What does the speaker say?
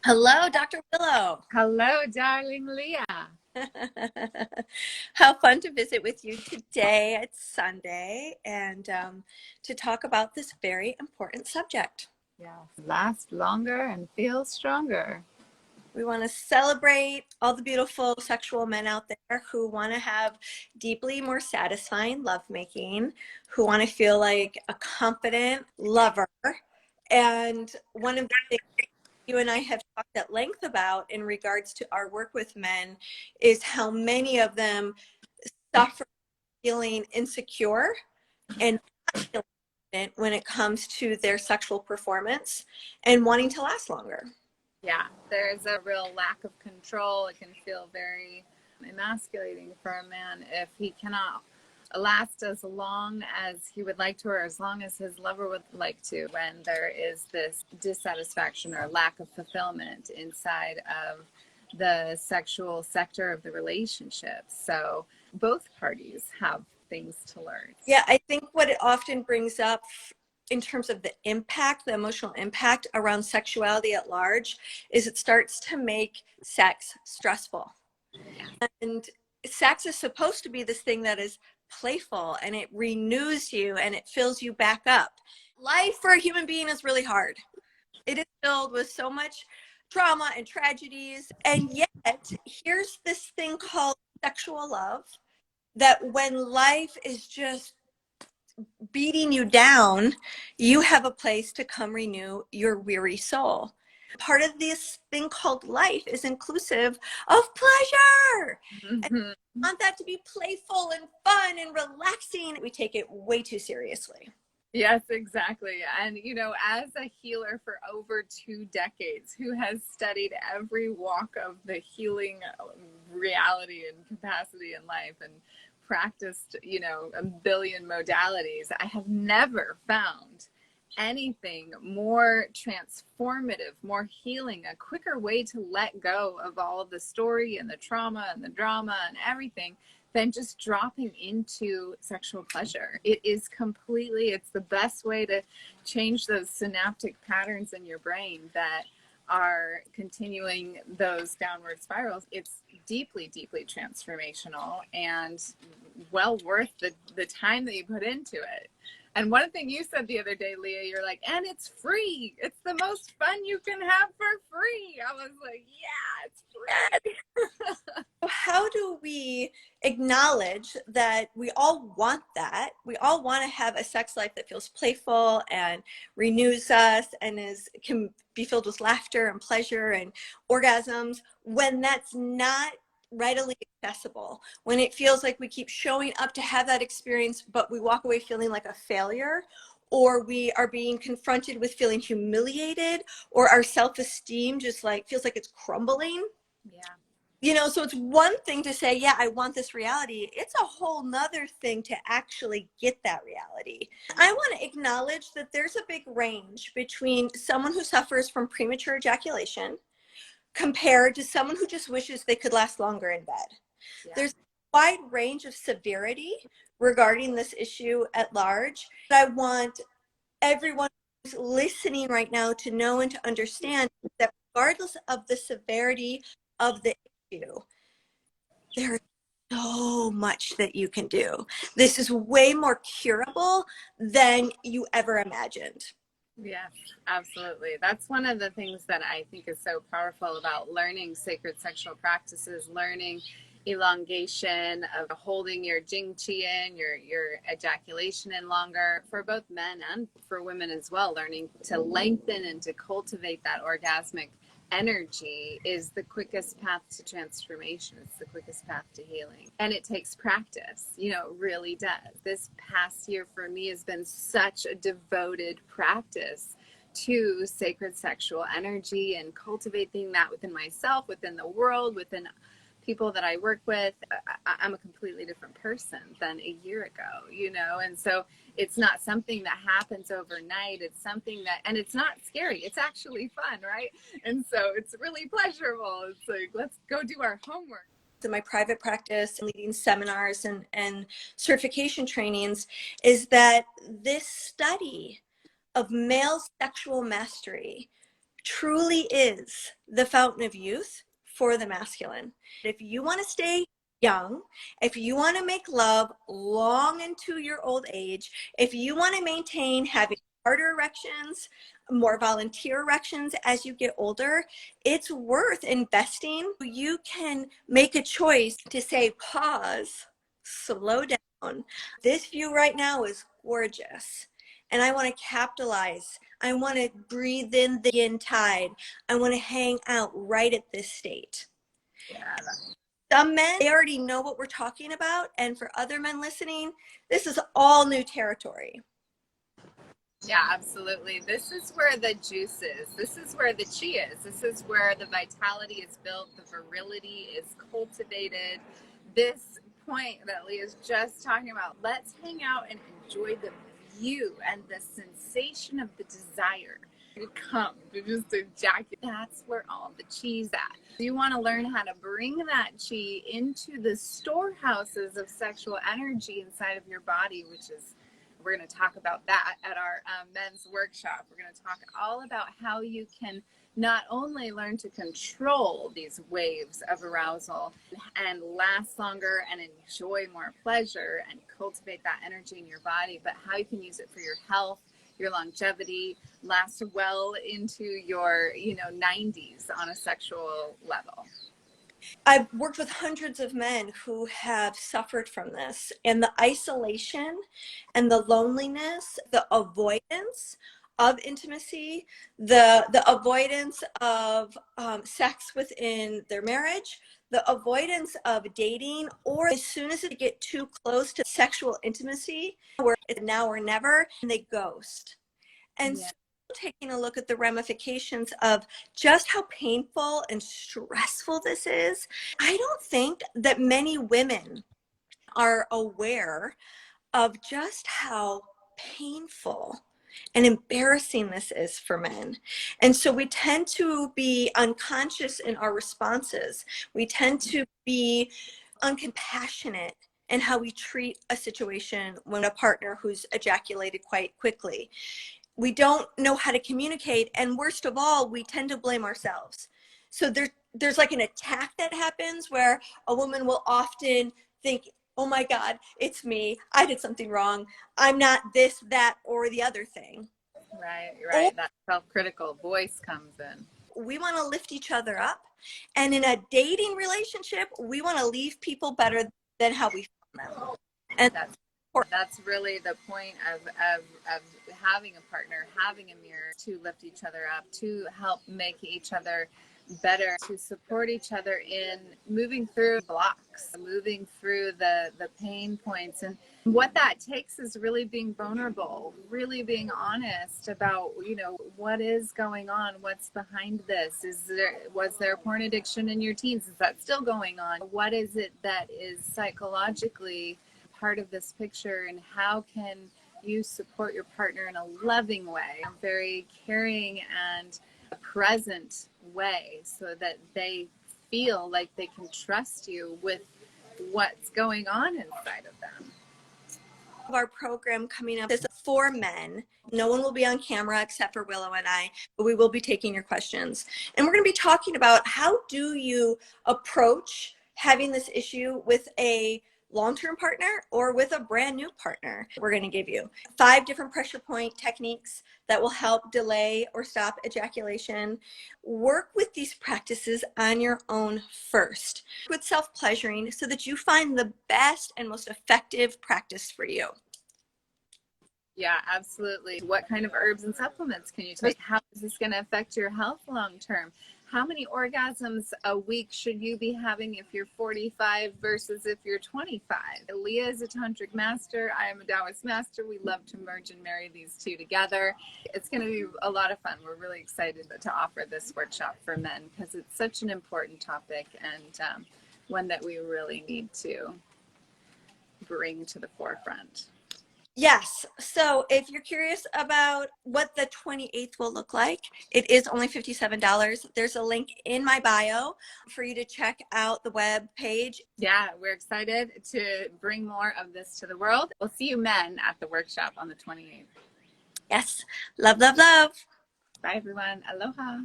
Hello, Dr. Willow. Hello, darling Leah. How fun to visit with you today. It's Sunday and to talk about this very important subject. Yes, last longer and feel stronger. We want to celebrate all the beautiful sexual men out there who want to have deeply more satisfying lovemaking, who want to feel like a confident lover. And one of the things you and I have talked at length about in regards to our work with men is how many of them suffer feeling insecure and not feeling confident when it comes to their sexual performance and wanting to last longer. Yeah, there's a real lack of control. It can feel very emasculating for a man if he cannot last as long as he would like to, or as long as his lover would like to, when there is this dissatisfaction or lack of fulfillment inside of the sexual sector of the relationship. So both parties have things to learn. Yeah, I think what it often brings up in terms of the impact, the emotional impact around sexuality at large, is it starts to make sex stressful. And sex is supposed to be this thing that is playful and it renews you and it fills you back up. Life for a human being is really hard. It is filled with so much trauma and tragedies. And yet, here's this thing called sexual love that when life is just beating you down, you have a place to come renew your weary soul. Part of this thing called life is inclusive of pleasure. And Mm-hmm. we want that to be playful and fun and relaxing. We take it way too seriously. Yes, exactly. And, as a healer for over 2 decades who has studied every walk of the healing reality and capacity in life and practiced, a billion modalities, I have never found anything more transformative, more healing, a quicker way to let go of all the story and the trauma and the drama and everything than just dropping into sexual pleasure. It's the best way to change those synaptic patterns in your brain that are continuing those downward spirals. It's deeply, deeply transformational and well worth the time that you put into it. And one thing you said the other day, Leah, you're like, and it's free. It's the most fun you can have for free. I was like, yeah, it's free. How do we acknowledge that we all want that? We all want to have a sex life that feels playful and renews us and can be filled with laughter and pleasure and orgasms when that's not readily accessible, when it feels like we keep showing up to have that experience, but we walk away feeling like a failure, or we are being confronted with feeling humiliated, or our self-esteem just like feels like it's crumbling. Yeah. So it's one thing to say, yeah, I want this reality. It's a whole nother thing to actually get that reality. I want to acknowledge that there's a big range between someone who suffers from premature ejaculation compared to someone who just wishes they could last longer in bed. Yeah. There's a wide range of severity regarding this issue at large. I want everyone who's listening right now to know and to understand that regardless of the severity of the issue, there is so much that you can do. This is way more curable than you ever imagined. Yes, absolutely. That's one of the things that I think is so powerful about learning sacred sexual practices, learning elongation of holding your jing chi in, your ejaculation in longer for both men and for women as well. Learning to lengthen and to cultivate that orgasmic energy is the quickest path to transformation. It's the quickest path to healing. And it takes practice, it really does. This past year for me has been such a devoted practice to sacred sexual energy and cultivating that within myself, within the world, within people that I work with. I'm a completely different person than a year ago, and so it's not something that happens overnight. It's something that, and it's not scary. It's actually fun, right? And so it's really pleasurable. It's like, let's go do our homework. In my private practice and leading seminars and certification trainings is that this study of male sexual mastery truly is the fountain of youth for the masculine. If you want to stay young, if you want to make love long into your old age, if you want to maintain having harder erections, more volunteer erections as you get older, it's worth investing. You can make a choice to say, pause, slow down. This view right now is gorgeous, and I want to capitalize. I want to breathe in the yin tide. I want to hang out right at this state. Yeah. Some men, they already know what we're talking about. And for other men listening, this is all new territory. Yeah, absolutely. This is where the juice is. This is where the chi is. This is where the vitality is built, the virility is cultivated. This point that Leah's just talking about, let's hang out and enjoy the view and the sensation of the desire to come, to just ejaculate. That's where all the chi's at. You want to learn how to bring that chi into the storehouses of sexual energy inside of your body, which is, we're going to talk about that at our men's workshop. We're going to talk all about how you can not only learn to control these waves of arousal and last longer and enjoy more pleasure and cultivate that energy in your body, but how you can use it for your health, your longevity, last well into your 90s on a sexual level. I've worked with hundreds of men who have suffered from this, and the isolation and the loneliness, the avoidance of intimacy, the avoidance of sex within their marriage, the avoidance of dating, or as soon as they get too close to sexual intimacy, where it's now or never, and they ghost. And Yeah. so taking a look at the ramifications of just how painful and stressful this is, I don't think that many women are aware of just how painful and embarrassing this is for men. And so we tend to be unconscious in our responses. We tend to be uncompassionate in how we treat a situation when a partner who's ejaculated quite quickly. We don't know how to communicate, and worst of all, we tend to blame ourselves. So there's like an attack that happens where a woman will often think, oh my God, it's me, I did something wrong, I'm not this, that, or the other thing. Right. Or That self-critical voice comes in. we want to lift each other up, and in a dating relationship, we want to leave people better than how we found them. And that's really the point of having a partner, having a mirror to lift each other up, to help make each other better, to support each other in moving through blocks, moving through the pain points. And what that takes is really being vulnerable, really being honest about, what is going on, what's behind this. Was there a porn addiction in your teens? Is that still going on? What is it that is psychologically part of this picture, and how can you support your partner in a loving way, a very caring and present way, so that they feel like they can trust you with what's going on inside of them? Our program coming up is for men. No one will be on camera except for Willow and I, but we will be taking your questions. And we're going to be talking about how do you approach having this issue with a long-term partner or with a brand new partner. We're going to give you 5 different pressure point techniques that will help delay or stop ejaculation. Work with these practices on your own first with self-pleasuring so that you find the best and most effective practice for you. Yeah, absolutely. What kind of herbs and supplements can you take? How is this going to affect your health long term? How many orgasms a week should you be having if you're 45 versus if you're 25? Leah is a tantric master. I am a Taoist master. We love to merge and marry these two together. It's going to be a lot of fun. We're really excited to offer this workshop for men because it's such an important topic, and one that we really need to bring to the forefront. Yes. So if you're curious about what the 28th will look like, it is only $57. There's a link in my bio for you to check out the web page. Yeah, we're excited to bring more of this to the world. We'll see you men at the workshop on the 28th. Yes. Love, love, love. Bye, everyone. Aloha.